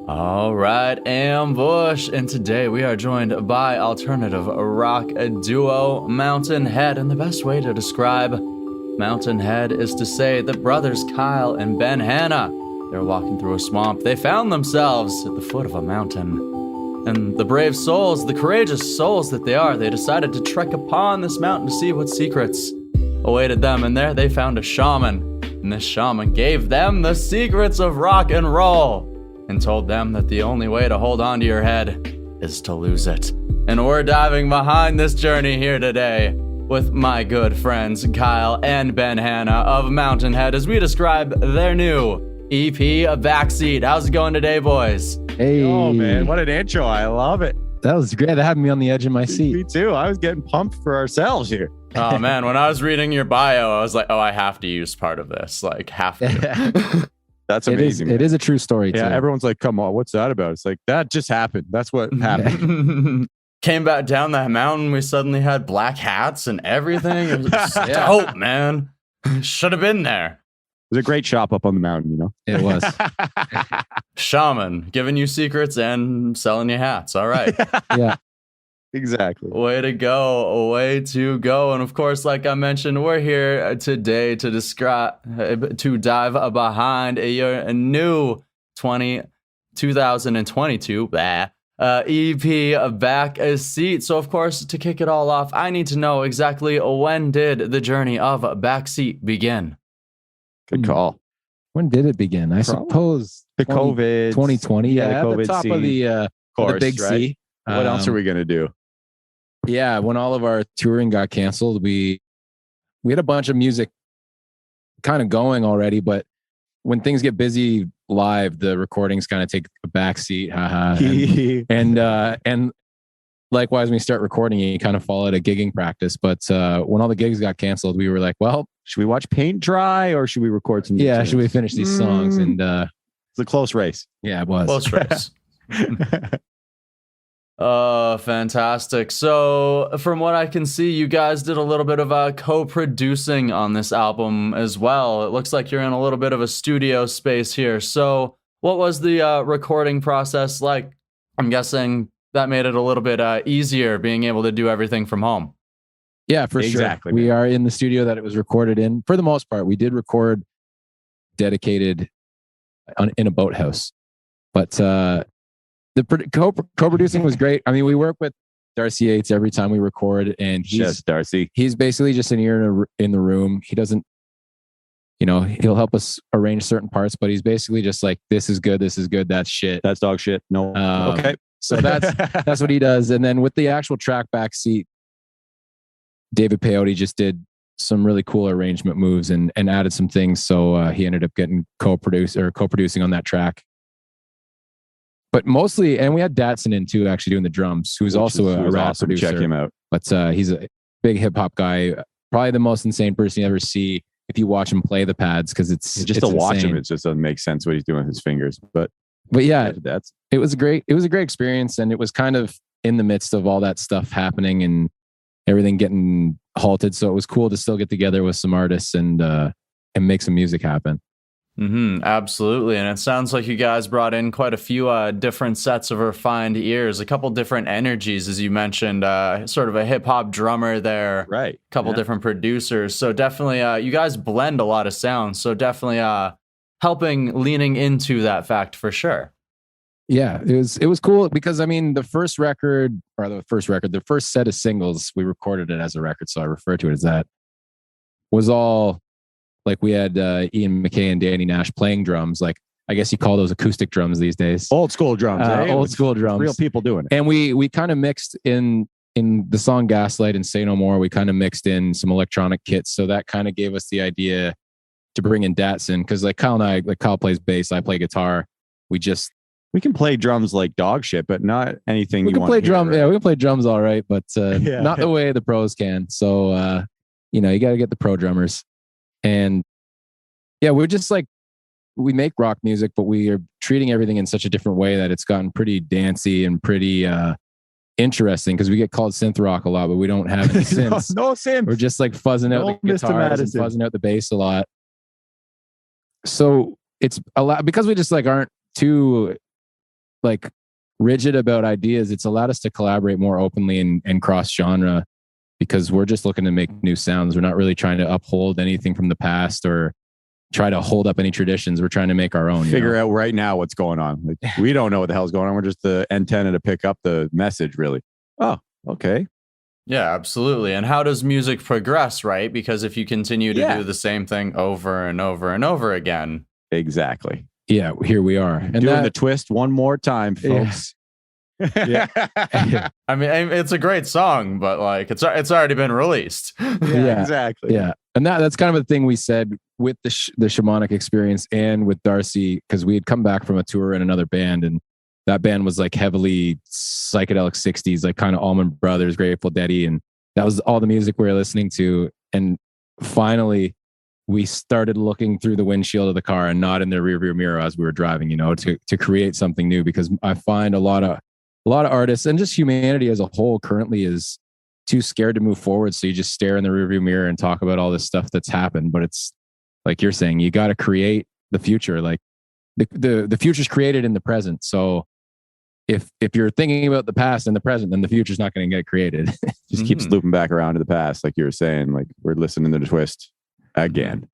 All right, Ambush, and today we are joined by alternative rock duo Mountain Head, and the best way to describe Mountain Head is to say that brothers Kyle and Ben Hanna, they're walking through a swamp. They found themselves at the foot of a mountain, and the brave souls, the courageous souls that they are, they decided to trek upon this mountain to see what secrets awaited them, and there they found a shaman, and this shaman gave them the secrets of rock and roll, and told them that the only way to hold on to your head is to lose it. And we're diving behind this journey here today with my good friends Kyle and Ben Hanna of Mountain Head as we describe their new EP, Backseat. How's it going today, boys? Hey. Oh, man, what an intro. I love it. That was great. That had me on the edge of my seat. Me too. I was getting pumped for ourselves here. Oh, man, when I was reading your bio, I was like, oh, I have to use part of this. Like, have to. That's amazing. It is a true story, too. Yeah, everyone's like, come on, what's that about? It's like, that just happened. That's what happened. Came back down that mountain. We suddenly had black hats and everything. It was dope, man. Should have been there. It was a great shop up on the mountain, you know? It was. Shaman, giving you secrets and selling you hats. All right. Yeah. Exactly. Way to go. Way to go. And of course, like I mentioned, we're here today to dive behind your new 2022 EP Backseat. So of course, to kick it all off, I need to know exactly when did the journey of Backseat begin? Good call. When did it begin? I suppose the COVID 2020. Yeah, the at the COVID top scene. Of the big right? C. What else are we going to do? Yeah, when all of our touring got canceled, we had a bunch of music kind of going already, but when things get busy live, the recordings kind of take a backseat. And likewise, when you start recording, you kind of fall out of gigging practice. But when all the gigs got canceled, we were like, well, should we watch paint dry or should we record some? Yeah, should we finish these songs? And it's a close race. Yeah, it was. Close race. Fantastic. So from what I can see, you guys did a little bit of co-producing on this album as well. It looks like you're in a little bit of a studio space here. So what was the recording process like? I'm guessing that made it a little bit easier being able to do everything from home. Yeah, for exactly, sure. We are in the studio that it was recorded in. For the most part, we did record dedicated in a boathouse. But the co-producing was great. I mean, we work with Darcy Yates every time we record, and Darcy. He's basically just an ear in the room. He doesn't, he'll help us arrange certain parts, but he's basically just like, this is good, that's shit. That's dog shit. No. Okay. So that's what he does. And then with the actual track Backseat, David Peyote just did some really cool arrangement moves and added some things. So he ended up getting co-producing on that track. But mostly, and we had Datsun in too, actually doing the drums, who's also a rap awesome. producer. Check him out. But he's a big hip hop guy. Probably the most insane person you ever see if you watch him play the pads, because it's just to watch him. It just doesn't make sense what he's doing with his fingers. But yeah, it was a great experience, and it was kind of in the midst of all that stuff happening and everything getting halted. So it was cool to still get together with some artists and make some music happen. Absolutely. And it sounds like you guys brought in quite a few different sets of refined ears, a couple different energies, as you mentioned, sort of a hip hop drummer there, right? A couple different producers. So definitely, you guys blend a lot of sounds. So definitely leaning into that fact for sure. Yeah, it was cool because I mean, the first set of singles, we recorded it as a record, so I refer to it as that, was all like we had Ian McKay and Danny Nash playing drums. Like, I guess you call those acoustic drums these days. Old school drums. Old school drums. Real people doing it. And we kind of mixed in the song Gaslight and Say No More. We kind of mixed in some electronic kits. So that kind of gave us the idea to bring in Datsun, because like Kyle plays bass, I play guitar. We can play drums like dog shit, but not anything. We can play drums. Right? Yeah, we can play drums all right, but not the way the pros can. So you got to get the pro drummers. And yeah, we're just like, we make rock music, but we are treating everything in such a different way that it's gotten pretty dancey and pretty interesting, because we get called synth rock a lot, but we don't have any synths. no synth. We're just like fuzzing out the guitars and fuzzing out the bass a lot. So it's a lot, because we just like aren't too like rigid about ideas. It's allowed us to collaborate more openly and cross genre, because we're just looking to make new sounds. We're not really trying to uphold anything from the past or try to hold up any traditions. We're trying to make our own. Figure out right now what's going on. Like, we don't know what the hell's going on. We're just the antenna to pick up the message, really. Oh, okay. Yeah, absolutely. And how does music progress, right? Because if you continue to do the same thing over and over and over again. Exactly. Yeah, here we are. And doing the twist one more time, folks. Yeah. I mean, it's a great song, but like it's already been released. Yeah, exactly. Yeah. And that's kind of the thing we said with the shamanic experience and with Darcy, because we had come back from a tour in another band, and that band was like heavily psychedelic 60s, like kind of Allman Brothers, Grateful Dead-y, and that was all the music we were listening to. And finally, we started looking through the windshield of the car and not in the rearview mirror as we were driving, you know, to create something new. Because I find a lot of artists and just humanity as a whole currently is too scared to move forward. So you just stare in the rearview mirror and talk about all this stuff that's happened. But it's like you're saying, you got to create the future. Like the future's created in the present. So if you're thinking about the past and the present, then the future's not going to get created. Just keeps looping back around to the past, like you were saying. Like we're listening to the twist again.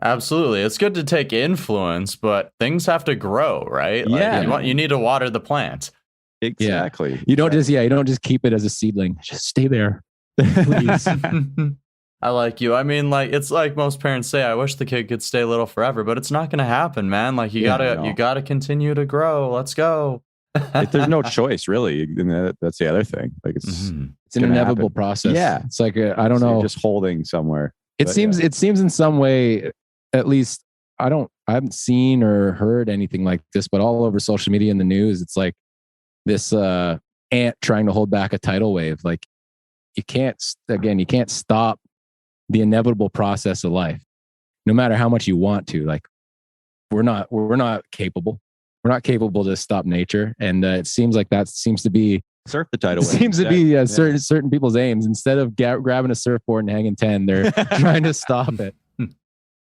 Absolutely. It's good to take influence, but things have to grow, right? Yeah. Like you need to water the plant. Exactly. Yeah. You don't just keep it as a seedling. Just stay there, please. I like you. I mean, like it's like most parents say, I wish the kid could stay little forever, but it's not going to happen, man. Like you gotta continue to grow. Let's go. There's no choice, really. And that's the other thing. Like it's an inevitable process. Yeah, it's like I don't know, you're just holding somewhere. It seems in some way, at least I haven't seen or heard anything like this, but all over social media and the news, it's like this ant trying to hold back a tidal wave. Like you can't stop the inevitable process of life, no matter how much you want to. Like we're not capable. We're not capable to stop nature, and it seems like that seems to be surf the tidal wave. Seems to be certain people's aims. Instead of grabbing a surfboard and hanging 10, they're trying to stop it.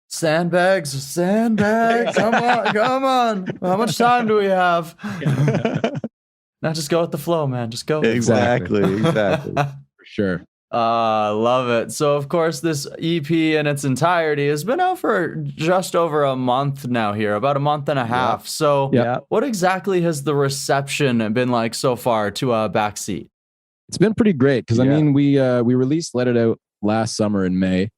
Sandbags. Come on. How much time do we have? Now just go with the flow, man. Just go. Exactly. For sure. Love it. So, of course, this EP in its entirety has been out for just over a month now here, about a month and a half. Yeah. So, what exactly has the reception been like so far to Backseat? It's been pretty great because, I mean, we released Let It Out last summer in May,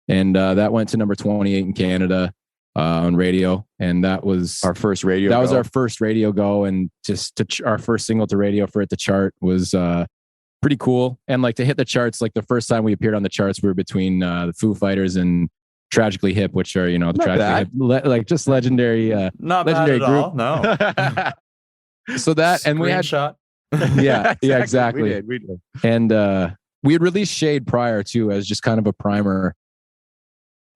and that went to number 28 in Canada on radio. And that was our first radio go. That was our first radio go, and just our first single to radio for it to chart was pretty cool. And like to hit the charts, like the first time we appeared on the charts, we were between the Foo Fighters and Tragically Hip, which are, you know, the Tragically Hip, like just legendary, not legendary bad at group. All, no. So that, and we had shot. Yeah, exactly. We did. And we had released Shade prior too, as just kind of a primer.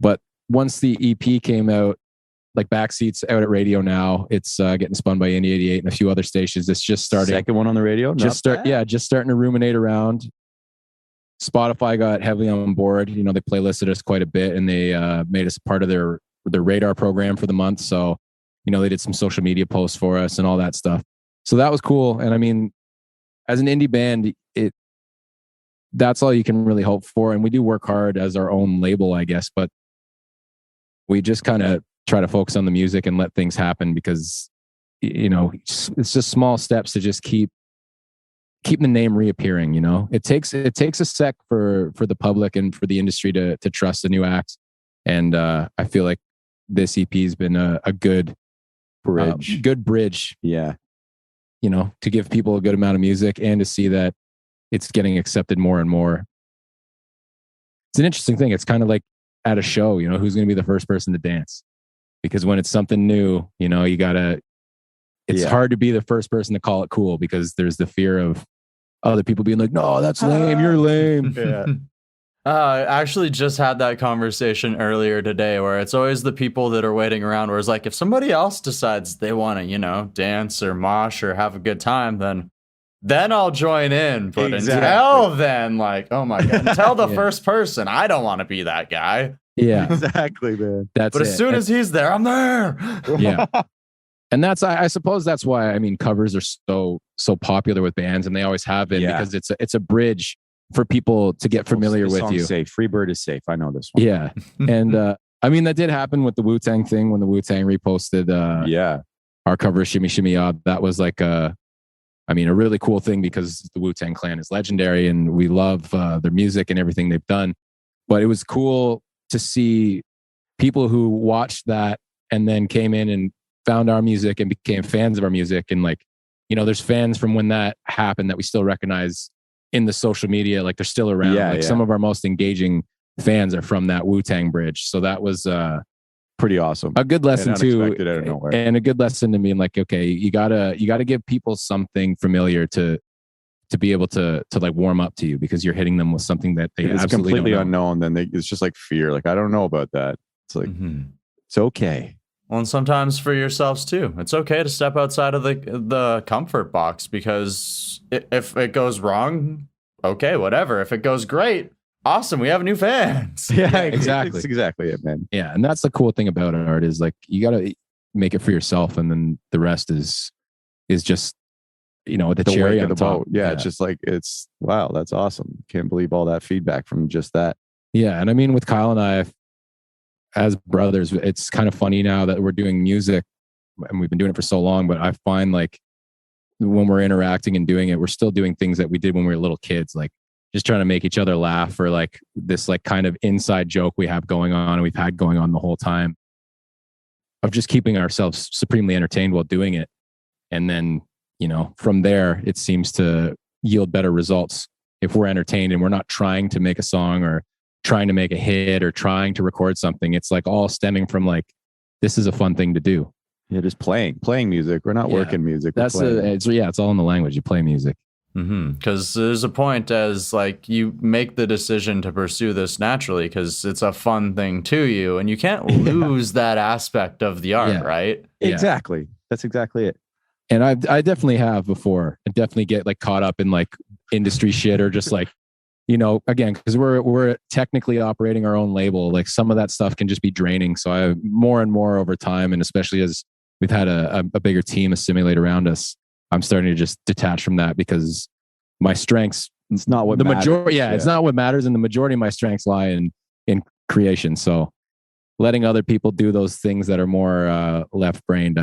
But once the EP came out, like Backseat's out at radio now. It's getting spun by Indie 88 and a few other stations. It's just starting. Second one on the radio? Just starting to ruminate around. Spotify got heavily on board. You know, they playlisted us quite a bit, and they made us part of their radar program for the month. So, you know, they did some social media posts for us and all that stuff. So that was cool. And I mean, as an indie band, that's all you can really hope for. And we do work hard as our own label, I guess, but we just kind of try to focus on the music and let things happen, because, you know, it's just small steps to just keep the name reappearing. You know, it takes a sec for the public and for the industry to trust the new acts. And I feel like this EP has been a good bridge. Yeah. You know, to give people a good amount of music and to see that it's getting accepted more and more. It's an interesting thing. It's kind of like at a show, you know, who's going to be the first person to dance? Because when it's something new, you know, it's hard to be the first person to call it cool, because there's the fear of other people being like, no, that's lame. You're lame. Yeah. I actually just had that conversation earlier today, where it's always the people that are waiting around, where it's like, if somebody else decides they want to, you know, dance or mosh or have a good time, then I'll join in. But until then, like, oh my God, tell the first person, I don't want to be that guy. Yeah, exactly, man. As soon as he's there, I'm there. Yeah. And that's, I suppose that's why, I mean, covers are so popular with bands, and they always have been, because it's a bridge for people to get familiar with you. Safe. Freebird is safe. I know this one. Yeah. And I mean, that did happen with the Wu-Tang thing when the Wu-Tang reposted our cover of Shimmy Shimmy Ya. That was like a really cool thing, because the Wu-Tang Clan is legendary and we love their music and everything they've done. But it was cool to see people who watched that and then came in and found our music and became fans of our music. And like, there's fans from when that happened that we still recognize in the social media, like they're still around. Some of our most engaging fans are from that Wu-Tang bridge. So that was pretty awesome. A good lesson too, out of nowhere. And a good lesson to me. Like, okay, you gotta give people something familiar to be able to like warm up to you, because you're hitting them with something that they it's absolutely completely don't know. unknown. Then it's just like fear. Like, I don't know about that. It's like it's okay. Well, and sometimes for yourselves too, it's okay to step outside of the comfort box, because if it goes wrong, okay, whatever. If it goes great, awesome, we have new fans. Yeah, exactly. That's exactly it, man. Yeah, and that's the cool thing about art, is like, you got to make it for yourself, and then the rest is just the cherry on the boat. Yeah, it's just like, it's wow, that's awesome. Can't believe all that feedback from just that. Yeah, and I mean, with Kyle and I, as brothers, it's kind of funny now that we're doing music, and we've been doing it for so long, but I find like when we're interacting and doing it, we're still doing things that we did when we were little kids, like just trying to make each other laugh, or like this like kind of inside joke we have going on, and we've had going on the whole time, of just keeping ourselves supremely entertained while doing it. And then, from there, it seems to yield better results if we're entertained and we're not trying to make a song or trying to make a hit or trying to record something. It's like all stemming from like, this is a fun thing to do. Yeah, just playing music. We're not working music. It's all in the language. You play music. Because there's a point as like you make the decision to pursue this naturally because it's a fun thing to you, and you can't lose that aspect of the art, right? Exactly. That's exactly it. And I definitely have before. I definitely get like caught up in like industry shit, or just like, again, because we're technically operating our own label. Like some of that stuff can just be draining. So I have more and more over time, and especially as we've had a bigger team assimilate around us, I'm starting to just detach from that, because my strengths, it's not what the matters. majority. Yeah, it's not what matters, and the majority of my strengths lie in creation. So letting other people do those things that are more left-brained,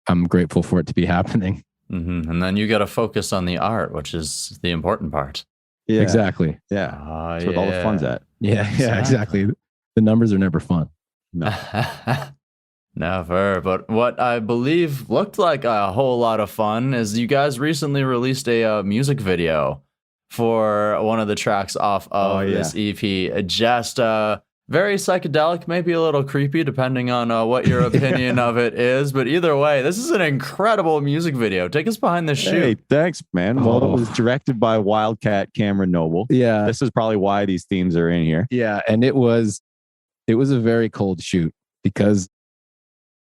I'm grateful for it to be happening. And then you got to focus on the art, which is the important part. Yeah, exactly. Yeah, that's where all the fun's at. Yeah, exactly. The numbers are never fun. No. Never. But what I believe looked like a whole lot of fun is you guys recently released a music video for one of the tracks off of this EP. Just very psychedelic, maybe a little creepy, depending on what your opinion of it is. But either way, this is an incredible music video. Take us behind the shoot. Hey, thanks, man. Well, it was directed by Wildcat Cameron Noble. Yeah. This is probably why these themes are in here. Yeah, and it was a very cold shoot, because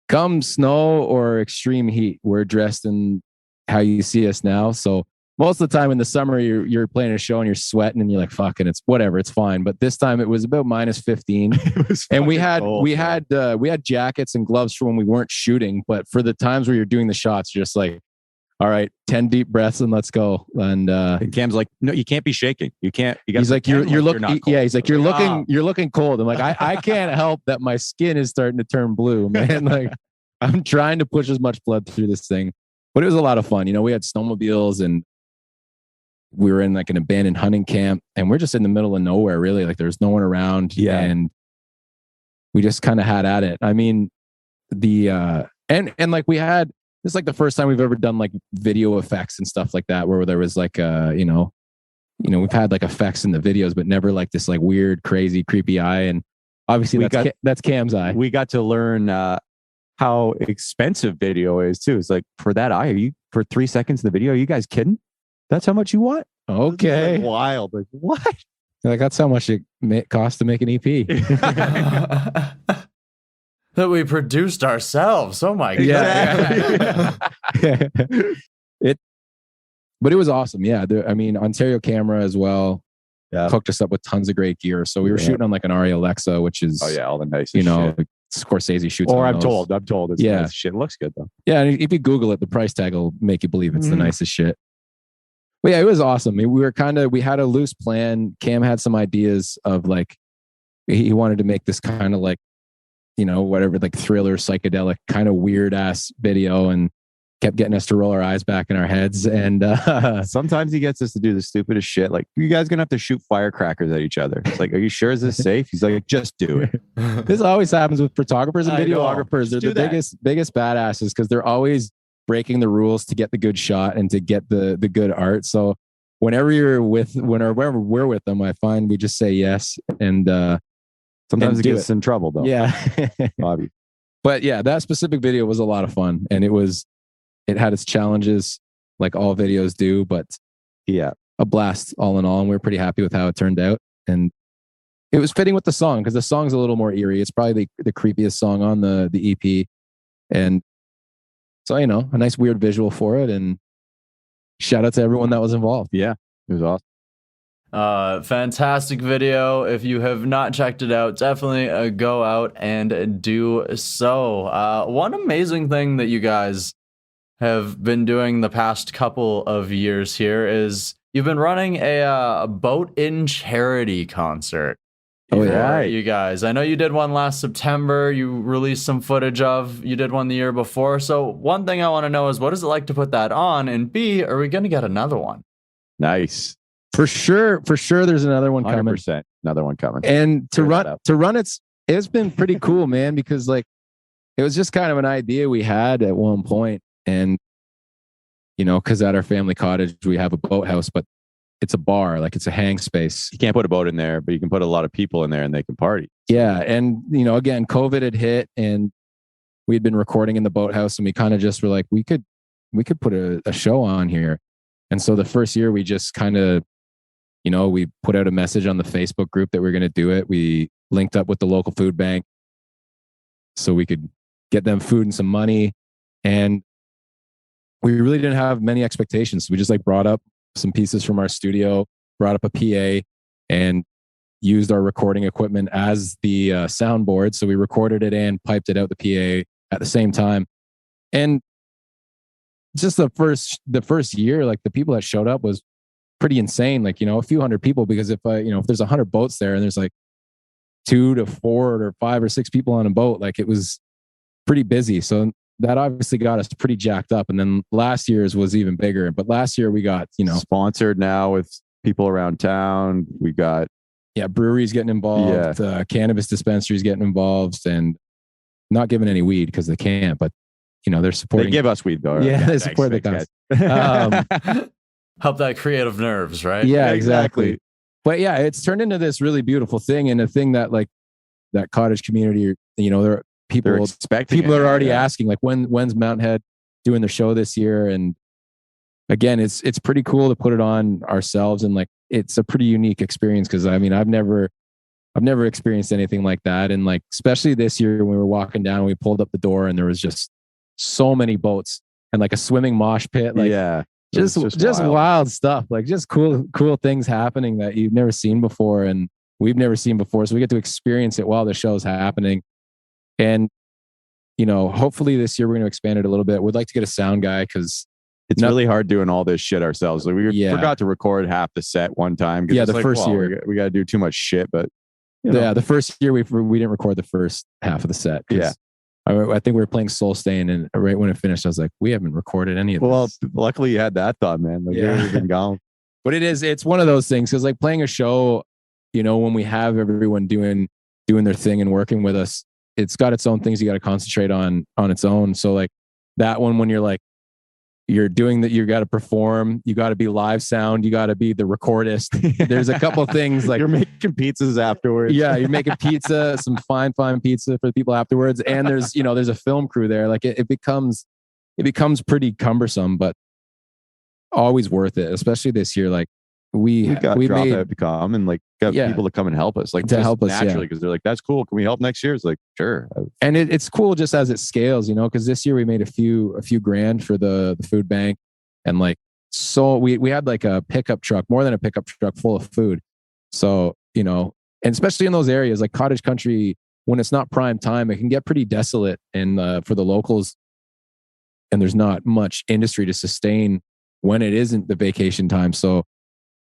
come snow or extreme heat, we're dressed in how you see us now. So most of the time in the summer, you're playing a show and you're sweating and you're like, fucking, it's whatever, it's fine. But this time it was about minus 15. And we had jackets and gloves for when we weren't shooting. But for the times where you're doing the shots, you're just like, all right, 10 deep breaths and let's go. And Cam's like, no, you can't be shaking. You can't. He's like, you're looking. Yeah, he's like, you're looking cold. I'm like, I can't help that my skin is starting to turn blue, man. Like, I'm trying to push as much blood through this thing. But it was a lot of fun. We had snowmobiles, and we were in like an abandoned hunting camp, and we're just in the middle of nowhere, really. Like there's no one around. Yeah. And we just kind of had at it. I mean, and like we had, this is like the first time we've ever done like video effects and stuff like that, where there was like we've had like effects in the videos, but never like this like weird, crazy, creepy eye. And obviously that's Cam's eye. We got to learn how expensive video is too. It's like, for that eye, for 3 seconds of the video, are you guys kidding? That's how much you want? Okay. Like wild. Like, what? Like, that's how much it costs to make an EP. That we produced ourselves. Oh my God. Yeah. But it was awesome. Yeah. Ontario Camera as well hooked us up with tons of great gear. So we were shooting on like an Arri Alexa, which is, all the nicest shit. Scorsese shoots. Or on I'm those. told it's nice shit. It looks good though. Yeah, and if you Google it, the price tag will make you believe it's the nicest shit. But yeah, it was awesome. We had a loose plan. Cam had some ideas of like, he wanted to make this kind of like, whatever, like thriller, psychedelic, kind of weird ass video, and kept getting us to roll our eyes back in our heads. And sometimes he gets us to do the stupidest shit. Like, you guys gonna have to shoot firecrackers at each other. It's like, are you sure is this safe? He's like, just do it. This always happens with photographers and videographers. They're the biggest badasses because they're always breaking the rules to get the good shot and to get the good art. So whenever we're with them, I find we just say yes. And sometimes it gets us in trouble though. Yeah. Bobby. But yeah, that specific video was a lot of fun, and it had its challenges like all videos do, but yeah, a blast all in all. And we were pretty happy with how it turned out. And it was fitting with the song because the song's a little more eerie. It's probably the creepiest song on the EP. And so, a nice weird visual for it. And shout out to everyone that was involved. Yeah, it was awesome. Fantastic video. If you have not checked it out, definitely go out and do so. One amazing thing that you guys have been doing the past couple of years here is you've been running a boat in charity concert. Oh yeah, you guys. I know you did one last September. You released some footage of. You did one the year before. So one thing I want to know is, what is it like to put that on? And B, are we going to get another one? Nice. For sure. There's another one coming. 100%. Another one coming. And to run it's been pretty cool, man, because like it was just kind of an idea we had at one point. And, because at our family cottage, we have a boathouse, but it's a bar, like it's a hang space. You can't put a boat in there, but you can put a lot of people in there and they can party. Yeah. And, again, COVID had hit and we'd been recording in the boathouse, and we kind of just were like, we could put a show on here. And so the first year we just kind of, we put out a message on the Facebook group that we we're going to do it. We linked up with the local food bank so we could get them food and some money. And we really didn't have many expectations. We just like brought up some pieces from our studio, brought up a PA, and used our recording equipment as the soundboard. So we recorded it and piped it out the PA at the same time. And just the first year, like the people that showed up was pretty insane. Like, a few hundred people, because if there's 100 boats there and there's like 2 to 4 or 5 or 6 people on a boat, like it was pretty busy. So that obviously got us pretty jacked up. And then last year's was even bigger. But last year we got, sponsored now with people around town. We got breweries getting involved, cannabis dispensaries getting involved, and not giving any weed because they can't, but they're supporting. They give us weed though. Yeah, they support the guys. Help that creative nerves, right? Yeah, exactly. But yeah, it's turned into this really beautiful thing, and a thing that like that cottage community, there are people are already asking like, when's Mountain Head doing their show this year? And again, it's pretty cool to put it on ourselves, and like it's a pretty unique experience because I've never experienced anything like that. And like especially this year when we were walking down, we pulled up the door and there was just so many boats and like a swimming mosh pit, like just wild stuff, like just cool things happening that you've never seen before and we've never seen before. So we get to experience it while the show's happening. And hopefully this year we're going to expand it a little bit. We'd like to get a sound guy because it's really hard doing all this shit ourselves. Like we forgot to record half the set one time. Yeah, the first year we got to do too much shit. But the first year we didn't record the first half of the set. Yeah, I think we were playing Soul Stain, and right when it finished, I was like, we haven't recorded any of this. Well, luckily you had that thought, man. Like you've been gone. But it's one of those things because like playing a show, when we have everyone doing their thing and working with us, it's got its own things you got to concentrate on its own. So like that one, when you're like, you're doing that, you got to perform, you got to be live sound, you got to be the recordist. There's a couple of things like you're making pizzas afterwards. Yeah, you're making pizza, some fine pizza for the people afterwards. And there's a film crew there. Like it becomes pretty cumbersome, but always worth it. Especially this year, like we got Dropout to come and like got people to come and help us, like to help us naturally because they're like, that's cool. Can we help next year? It's like, sure. And it's cool just as it scales, because this year we made a few grand for the food bank, and like so we had like a pickup truck, more than a pickup truck full of food. So and especially in those areas like cottage country, when it's not prime time, it can get pretty desolate and for the locals, and there's not much industry to sustain when it isn't the vacation time. So,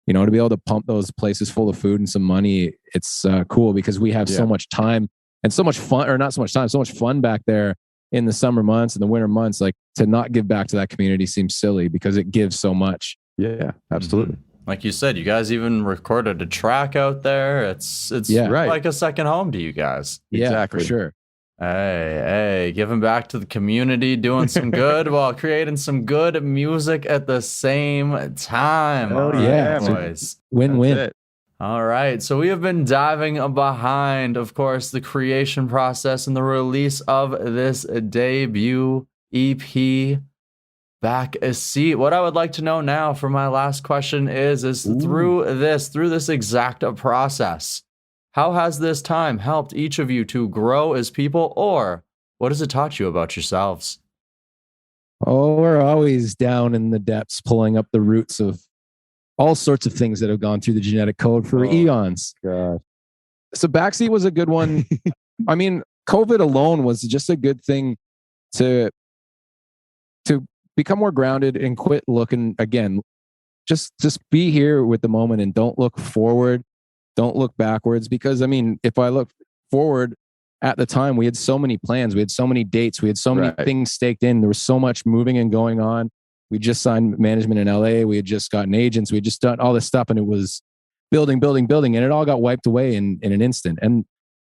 you know, to be able to pump those places full of food and some money, it's cool because we have so much time and so much fun, or not so much time, so much fun back there in the summer months and the winter months. Like, to not give back to that community seems silly because it gives so much. Yeah, absolutely. Like you said, you guys even recorded a track out there. It's like a second home to you guys. Yeah, exactly. For sure. Hey, giving back to the community, doing some good while creating some good music at the same time. Oh, yeah, boys. Win-win. All right. So we have been diving behind, of course, the creation process and the release of this debut EP, Backseat. What I would like to know now for my last question is through this exact process, how has this time helped each of you to grow as people, or what has it taught you about yourselves? Oh, we're always down in the depths, pulling up the roots of all sorts of things that have gone through the genetic code for eons. God. So Backseat was a good one. I mean, COVID alone was just a good thing to become more grounded and quit looking again. Just be here with the moment and don't look forward. Don't look backwards, because I mean, if I look forward at the time, we had so many plans, we had so many dates, we had so many things staked in. There was so much moving and going on. We just signed management in LA. We had just gotten agents. We had just done all this stuff, and it was building, and it all got wiped away in an instant. And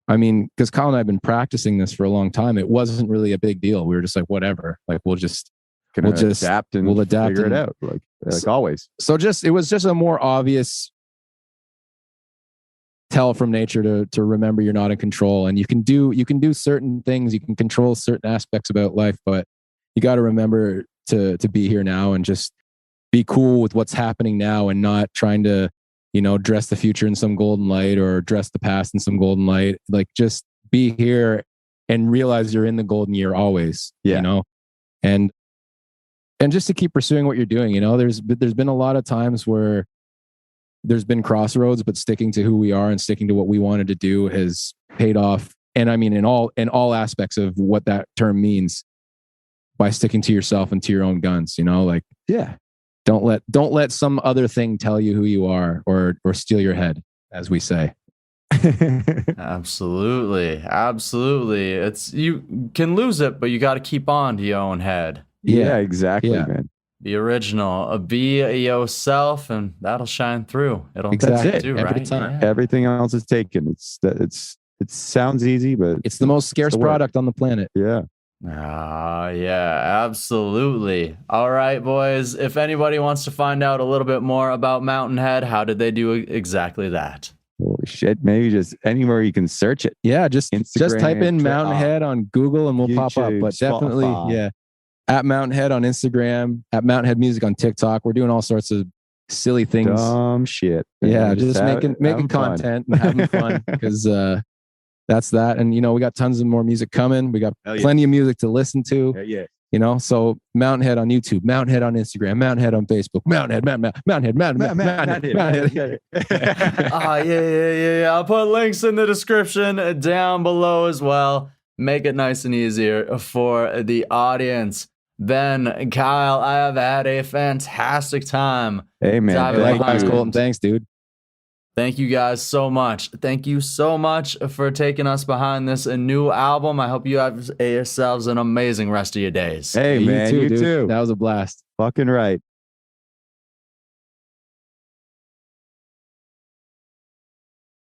I mean, because Kyle and I have been practicing this for a long time, it wasn't really a big deal. We were just like, whatever, like we'll adapt and figure it out, like always. So it was just a more obvious tell from nature to remember you're not in control, and you can do certain things, you can control certain aspects about life, but you got to remember to be here now and just be cool with what's happening now, and not trying to, you know, dress the future in some golden light or dress the past in some golden light. Like, just be here and realize you're in the golden year always. You know, and just to keep pursuing what you're doing. You know, there's been a lot of times where there's been crossroads, but sticking to who we are and sticking to what we wanted to do has paid off. And I mean, in all aspects of what that term means, by sticking to yourself and to your own guns, you know, like, don't let some other thing tell you who you are or steal your head, as we say. Absolutely. It's, you can lose it, but you got to keep on to your own head. Yeah, exactly, man. Be original, be yourself, and that'll shine through. That's it. Too, every right? time. Everything else is taken. It sounds easy, but it's the most scarce product on the planet. Yeah. Yeah, absolutely. All right, boys. If anybody wants to find out a little bit more about Mountain Head, how did they do exactly that? Holy shit. Maybe just anywhere you can search it. Yeah, just type in Mountain Head on Google and we'll YouTube, pop up. But definitely, Spotify. At Mountain Head on Instagram, at Mountain Head Music on TikTok. We're doing all sorts of silly things. Dumb shit. Yeah, just making content and having fun, because that's that. And, you know, we got tons of more music coming. We got plenty of music to listen to. You know, so Mountain Head on YouTube, Mountain Head on Instagram, Mountain Head on Facebook, Mountain Head. Yeah. I'll put links in the description down below as well. Make it nice and easier for the audience. Ben, Kyle, I have had a fantastic time. Hey, man. Likewise, Colton. Thanks, dude. Thank you guys so much. Thank you so much for taking us behind this new album. I hope you have yourselves an amazing rest of your days. Hey, man. You too. That was a blast. Fucking right.